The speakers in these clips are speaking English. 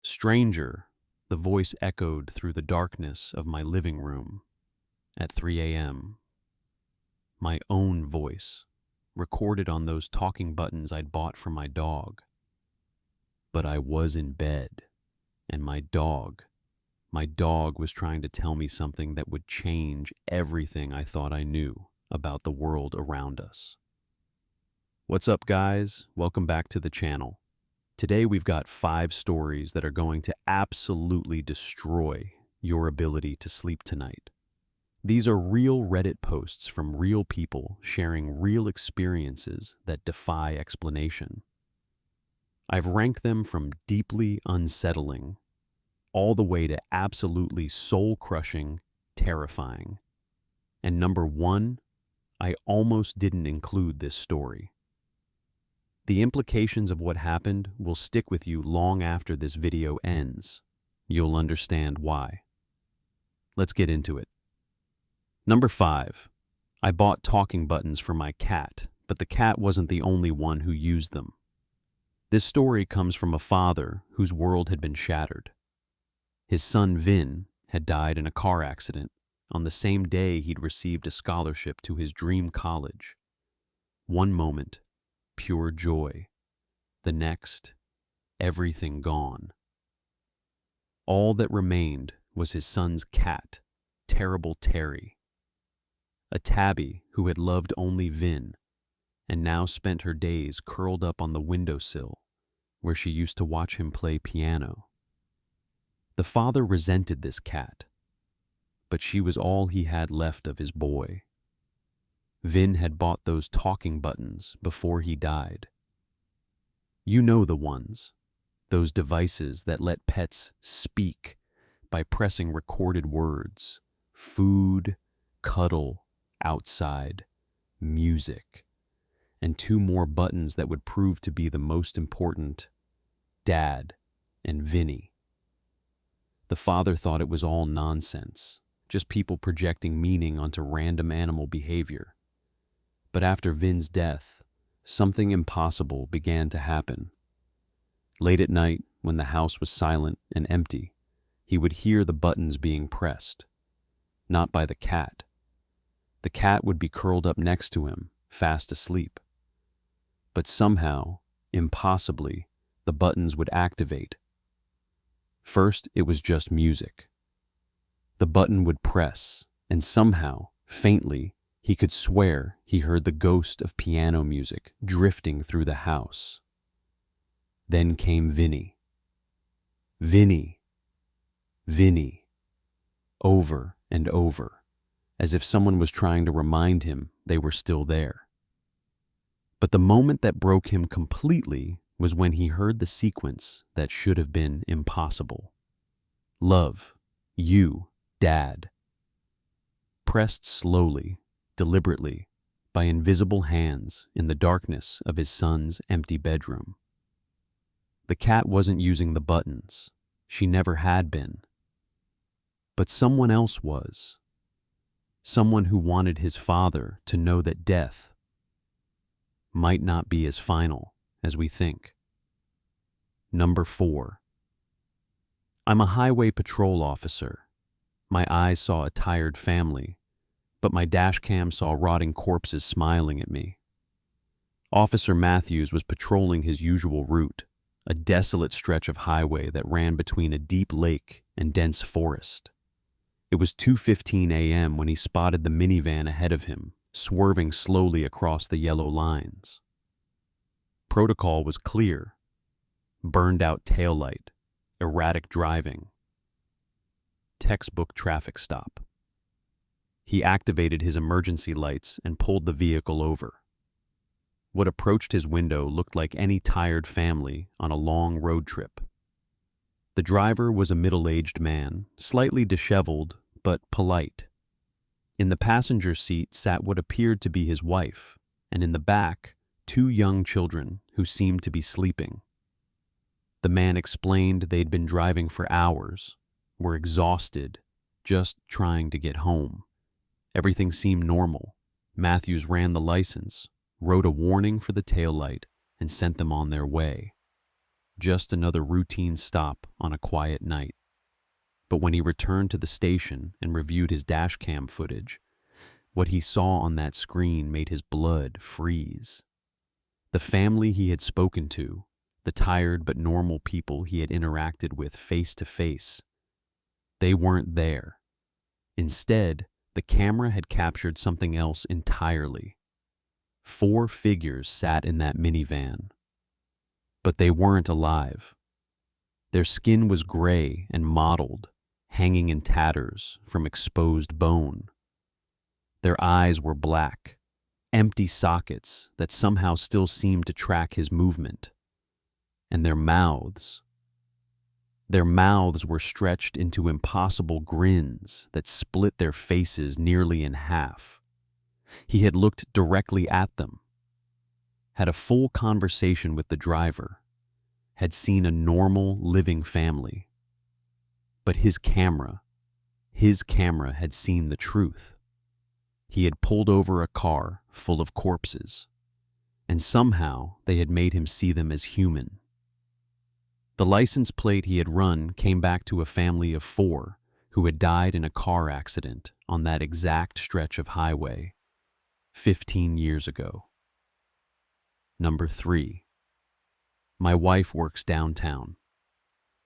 Stranger, the voice echoed through the darkness of my living room at 3 a.m. My own voice, recorded on those talking buttons I'd bought for my dog. But I was in bed, and my dog was trying to tell me something that would change everything I thought I knew about the world around us. What's up, guys? Welcome back to the channel. Today we've got 5 stories that are going to absolutely destroy your ability to sleep tonight. These are real Reddit posts from real people sharing real experiences that defy explanation. I've ranked them from deeply unsettling all the way to absolutely soul-crushing, terrifying. And number 1, I almost didn't include this story. The implications of what happened will stick with you long after this video ends. You'll understand why. Let's get into it. Number 5. I bought talking buttons for my cat, but the cat wasn't the only one who used them. This story comes from a father whose world had been shattered. His son Vin had died in a car accident on the same day he'd received a scholarship to his dream college. One moment, pure joy. The next, everything gone. All that remained was his son's cat, Terrible Terry. A tabby who had loved only Vin, and now spent her days curled up on the windowsill where she used to watch him play piano. The father resented this cat, but she was all he had left of his boy. Vin had bought those talking buttons before he died. You know the ones, those devices that let pets speak by pressing recorded words: food, cuddle, outside, music, and 2 more buttons that would prove to be the most important: Dad and Vinny. The father thought it was all nonsense, just people projecting meaning onto random animal behavior. But after Vin's death, something impossible began to happen. Late at night, when the house was silent and empty, he would hear the buttons being pressed. Not by the cat. The cat would be curled up next to him, fast asleep. But somehow, impossibly, the buttons would activate. First, it was just music. The button would press, and somehow, faintly, he could swear he heard the ghost of piano music drifting through the house. Then came Vinny. Vinny. Vinny. Over and over, as if someone was trying to remind him they were still there. But the moment that broke him completely was when he heard the sequence that should have been impossible. Love, you, Dad. Pressed slowly, deliberately, by invisible hands in the darkness of his son's empty bedroom. The cat wasn't using the buttons. She never had been. But someone else was. Someone who wanted his father to know that death might not be as final as we think. Number 4. I'm a highway patrol officer. My eyes saw a tired family, but my dashcam saw rotting corpses smiling at me. Officer Matthews was patrolling his usual route, a desolate stretch of highway that ran between a deep lake and dense forest. It was 2:15 a.m. when he spotted the minivan ahead of him, swerving slowly across the yellow lines. Protocol was clear: burned-out taillight, erratic driving, textbook traffic stop. He activated his emergency lights and pulled the vehicle over. What approached his window looked like any tired family on a long road trip. The driver was a middle-aged man, slightly disheveled but polite. In the passenger seat sat what appeared to be his wife, and in the back, 2 young children who seemed to be sleeping. The man explained they'd been driving for hours, were exhausted, just trying to get home. Everything seemed normal. Matthews ran the license, wrote a warning for the taillight, and sent them on their way. just another routine stop on a quiet night. But when he returned to the station and reviewed his dashcam footage, what he saw on that screen made his blood freeze. The family he had spoken to, the tired but normal people he had interacted with face to face, they weren't there. Instead, the camera had captured something else entirely. 4 figures sat in that minivan. But they weren't alive. Their skin was gray and mottled, hanging in tatters from exposed bone. Their eyes were black, empty sockets that somehow still seemed to track his movement. And their mouths were stretched into impossible grins that split their faces nearly in half. He had looked directly at them, had a full conversation with the driver, had seen a normal, living family. But his camera had seen the truth. He had pulled over a car full of corpses, and somehow they had made him see them as human. The license plate he had run came back to a family of 4 who had died in a car accident on that exact stretch of highway 15 years ago. Number 3. My wife works downtown.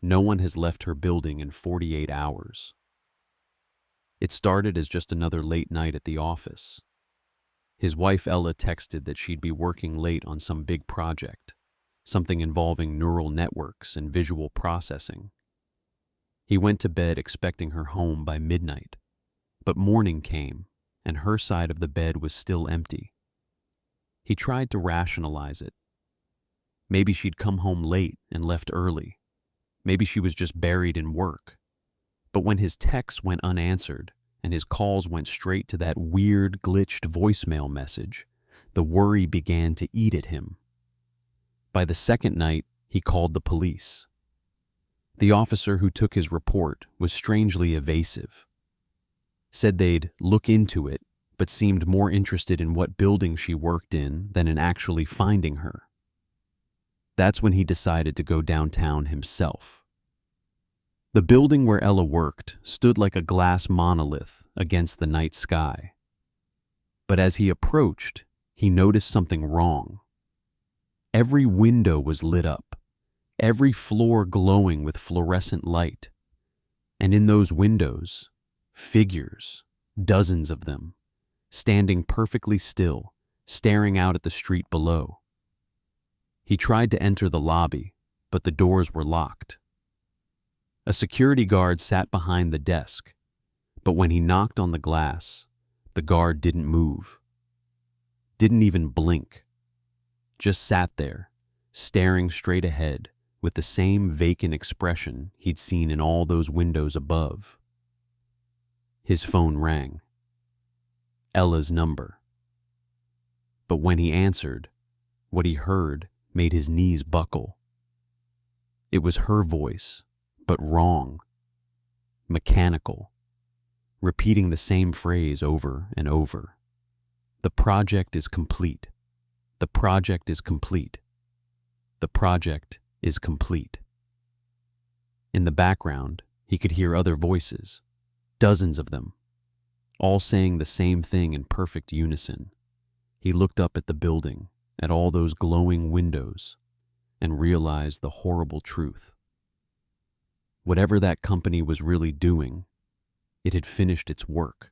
No one has left her building in 48 hours. It started as just another late night at the office. His wife Ella texted that she'd be working late on some big project, something involving neural networks and visual processing. He went to bed expecting her home by midnight, but morning came and her side of the bed was still empty. He tried to rationalize it. Maybe she'd come home late and left early. Maybe she was just buried in work. But when his texts went unanswered and his calls went straight to that weird, glitched voicemail message, the worry began to eat at him. By the second night, he called the police. The officer who took his report was strangely evasive. Said they'd look into it, but seemed more interested in what building she worked in than in actually finding her. That's when he decided to go downtown himself. The building where Ella worked stood like a glass monolith against the night sky. But as he approached, he noticed something wrong. Every window was lit up, every floor glowing with fluorescent light. And in those windows, figures, dozens of them, standing perfectly still, staring out at the street below. He tried to enter the lobby, but the doors were locked. A security guard sat behind the desk, but when he knocked on the glass, the guard didn't move. Didn't even blink. Just sat there, staring straight ahead with the same vacant expression he'd seen in all those windows above. His phone rang. Ella's number. But when he answered, what he heard made his knees buckle. It was her voice, but wrong, mechanical, repeating the same phrase over and over. The project is complete. The project is complete. The project is complete. In the background, he could hear other voices, dozens of them, all saying the same thing in perfect unison. He looked up at the building, at all those glowing windows, and realized the horrible truth. Whatever that company was really doing, it had finished its work,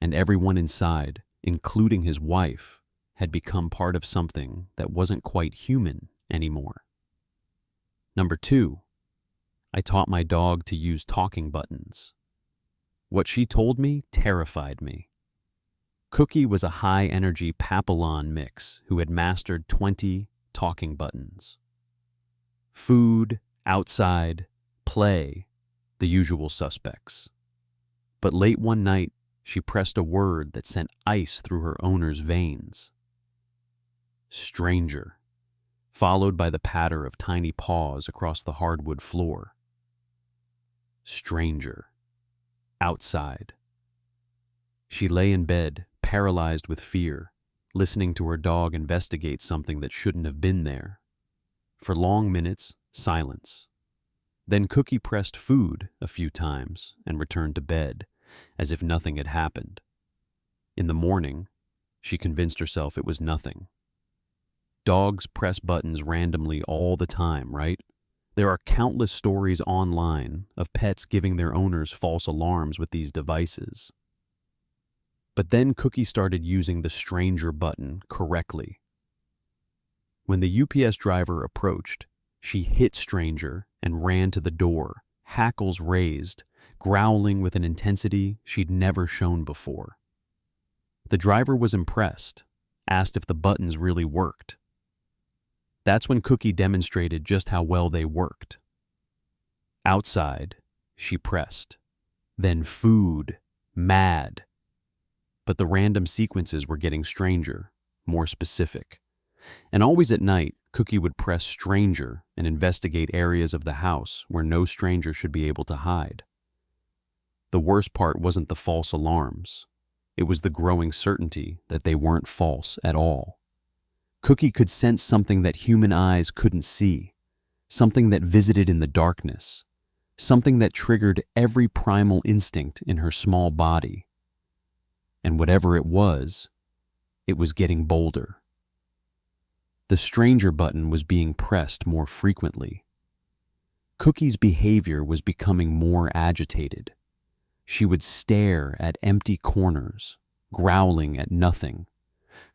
and everyone inside, including his wife, had become part of something that wasn't quite human anymore. Number 2, I taught my dog to use talking buttons. What she told me terrified me. Cookie was a high-energy Papillon mix who had mastered 20 talking buttons. Food, outside, play, the usual suspects. But late one night, she pressed a word that sent ice through her owner's veins. Stranger, followed by the patter of tiny paws across the hardwood floor. Stranger. Outside. She lay in bed, paralyzed with fear, listening to her dog investigate something that shouldn't have been there. For long minutes, silence. Then Cookie pressed food a few times and returned to bed, as if nothing had happened. In the morning, she convinced herself it was nothing. Dogs press buttons randomly all the time, right? There are countless stories online of pets giving their owners false alarms with these devices. But then Cookie started using the stranger button correctly. When the UPS driver approached, she hit stranger and ran to the door, hackles raised, growling with an intensity she'd never shown before. The driver was impressed, asked if the buttons really worked. That's when Cookie demonstrated just how well they worked. Outside, she pressed. Then food, mad. But the random sequences were getting stranger, more specific. And always at night, Cookie would press stranger and investigate areas of the house where no stranger should be able to hide. The worst part wasn't the false alarms. It was the growing certainty that they weren't false at all. Cookie could sense something that human eyes couldn't see, something that visited in the darkness, something that triggered every primal instinct in her small body. And whatever it was getting bolder. The stranger button was being pressed more frequently. Cookie's behavior was becoming more agitated. She would stare at empty corners, growling at nothing,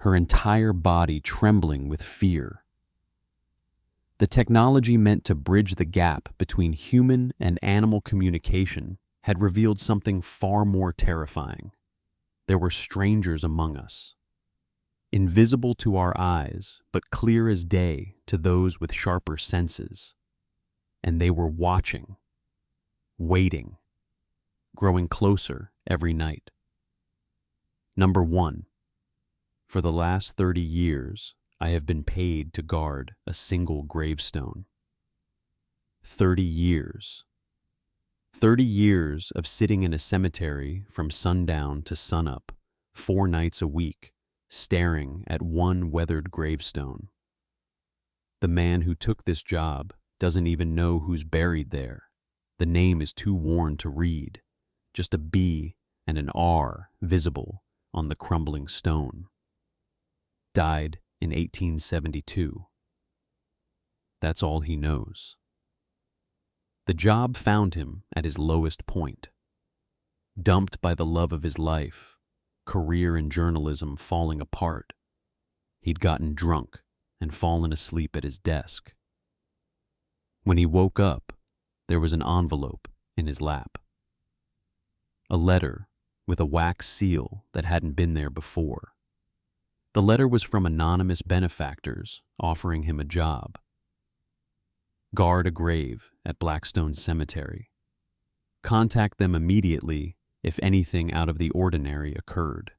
her entire body trembling with fear. The technology meant to bridge the gap between human and animal communication had revealed something far more terrifying. There were strangers among us, invisible to our eyes, but clear as day to those with sharper senses. And they were watching, waiting, growing closer every night. Number 1. For the last 30 years, I have been paid to guard a single gravestone. 30 years. 30 years of sitting in a cemetery from sundown to sunup, 4 nights a week, staring at one weathered gravestone. The man who took this job doesn't even know who's buried there. The name is too worn to read, just a B and an R visible on the crumbling stone. Died in 1872. That's all he knows. The job found him at his lowest point. Dumped by the love of his life, career in journalism falling apart. He'd gotten drunk and fallen asleep at his desk. When he woke up, there was an envelope in his lap. A letter with a wax seal that hadn't been there before. The letter was from anonymous benefactors offering him a job. Guard a grave at Blackstone Cemetery. Contact them immediately if anything out of the ordinary occurred.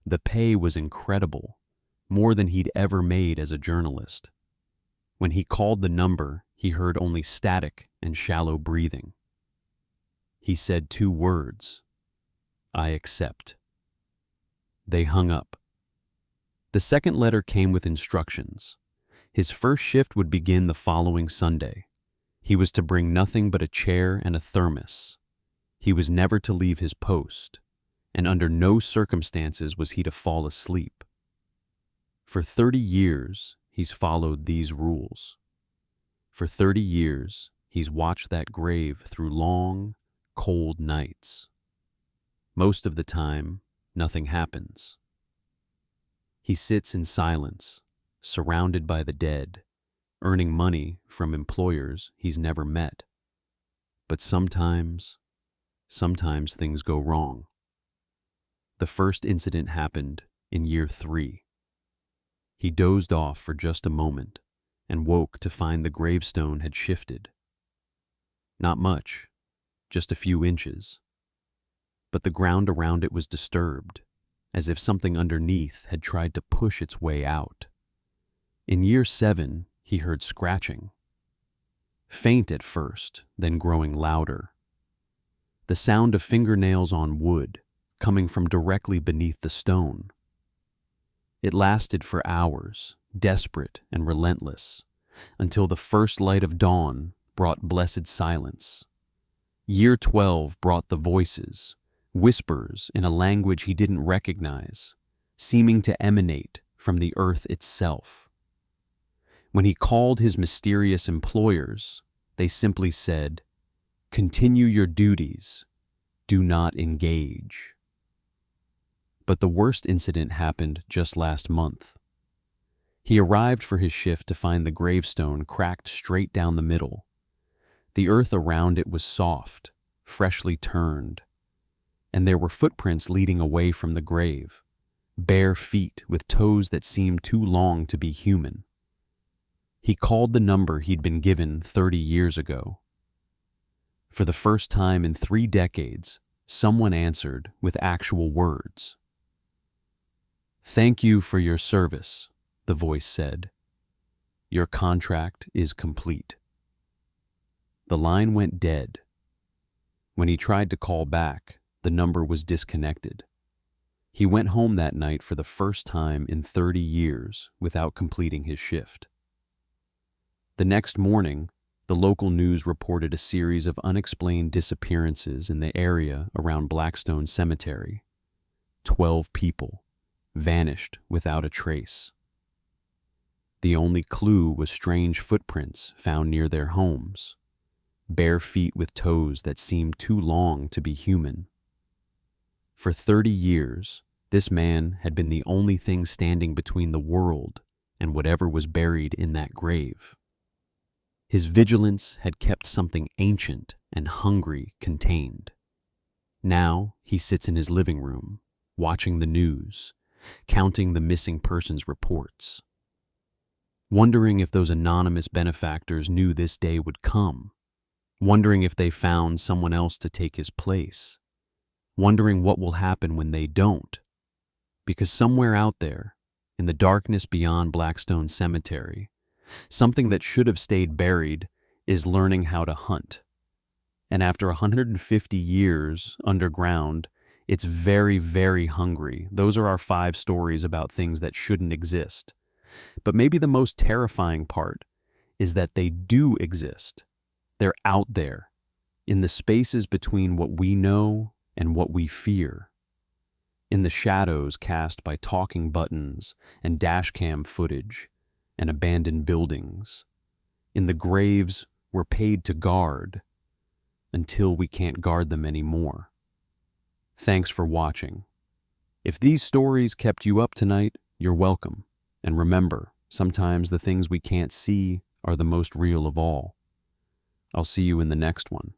The pay was incredible, more than he'd ever made as a journalist. When he called the number, he heard only static and shallow breathing. He said 2 words, "I accept." They hung up. The second letter came with instructions. His first shift would begin the following Sunday. He was to bring nothing but a chair and a thermos. He was never to leave his post, and under no circumstances was he to fall asleep. For 30 years, he's followed these rules. For 30 years, he's watched that grave through long, cold nights. Most of the time, nothing happens. He sits in silence, surrounded by the dead, earning money from employers he's never met. But sometimes things go wrong. The first incident happened in year 3. He dozed off for just a moment and woke to find the gravestone had shifted. Not much, just a few inches. But the ground around it was disturbed, as if something underneath had tried to push its way out. In year 7, he heard scratching. Faint at first, then growing louder. The sound of fingernails on wood, coming from directly beneath the stone. It lasted for hours, desperate and relentless, until the first light of dawn brought blessed silence. Year 12 brought the voices, whispers in a language he didn't recognize, seeming to emanate from the earth itself. When he called his mysterious employers, they simply said, "Continue your duties, do not engage." But the worst incident happened just last month. He arrived for his shift to find the gravestone cracked straight down the middle. The earth around it was soft, freshly turned, and there were footprints leading away from the grave, bare feet with toes that seemed too long to be human. He called the number he'd been given 30 years ago. For the first time in 3 decades, someone answered with actual words. "Thank you for your service," the voice said. "Your contract is complete." The line went dead. When he tried to call back, the number was disconnected. He went home that night for the first time in 30 years without completing his shift. The next morning, the local news reported a series of unexplained disappearances in the area around Blackstone Cemetery. 12 people vanished without a trace. The only clue was strange footprints found near their homes, bare feet with toes that seemed too long to be human. For 30 years, this man had been the only thing standing between the world and whatever was buried in that grave. His vigilance had kept something ancient and hungry contained. Now he sits in his living room, watching the news, counting the missing persons reports, wondering if those anonymous benefactors knew this day would come, wondering if they found someone else to take his place, wondering what will happen when they don't, because somewhere out there, in the darkness beyond Blackstone Cemetery, something that should have stayed buried is learning how to hunt. And after 150 years underground, it's very, very hungry. Those are our 5 stories about things that shouldn't exist. But maybe the most terrifying part is that they do exist. They're out there, in the spaces between what we know and what we fear. In the shadows cast by talking buttons and dashcam footage and abandoned buildings. In the graves we're paid to guard until we can't guard them anymore. Thanks for watching. If these stories kept you up tonight, you're welcome. And remember, sometimes the things we can't see are the most real of all. I'll see you in the next one.